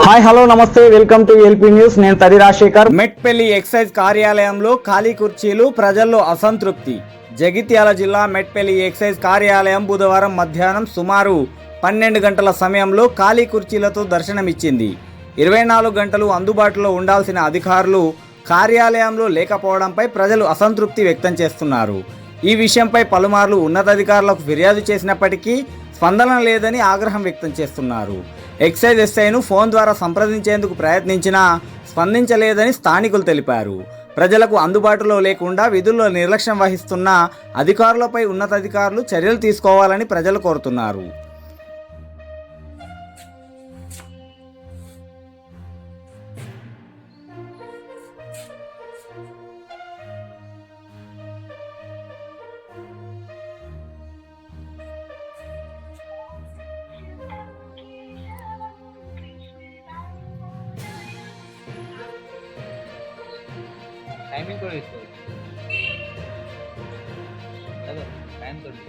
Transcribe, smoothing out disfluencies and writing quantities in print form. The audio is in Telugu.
హాయ్ హలో నమస్తే వెల్కమ్ టు ఎల్పీ న్యూస్. నేను తడి రాజశేఖర్. మెట్పల్లి ఎక్సైజ్ కార్యాలయంలో ఖాళీ కుర్చీలు, ప్రజల్లో అసంతృప్తి. జగిత్యాల జిల్లా మెట్పల్లి ఎక్సైజ్ కార్యాలయం బుధవారం మధ్యాహ్నం సుమారు 12 గంటల సమయంలో ఖాళీ కుర్చీలతో దర్శనమిచ్చింది. 24 గంటలు అందుబాటులో ఉండాల్సిన అధికారులు కార్యాలయంలో లేకపోవడంపై ప్రజలు అసంతృప్తి వ్యక్తం చేస్తున్నారు. ఈ విషయంపై పలుమార్లు ఉన్నతాధికారులకు ఫిర్యాదు చేసినప్పటికీ స్పందన లేదని ఆగ్రహం వ్యక్తం చేస్తున్నారు. ఎక్సైజ్ ఎస్ఐను ఫోన్ ద్వారా సంప్రదించేందుకు ప్రయత్నించినా స్పందించలేదని స్థానికులు తెలిపారు. ప్రజలకు అందుబాటులో లేకుండా విధుల్లో నిర్లక్ష్యం వహిస్తున్న అధికారులపై ఉన్నతాధికారులు చర్యలు తీసుకోవాలని ప్రజలు కోరుతున్నారు. టైమింగ్ కూడా తీసుకోవచ్చు. అదే టైం తోటి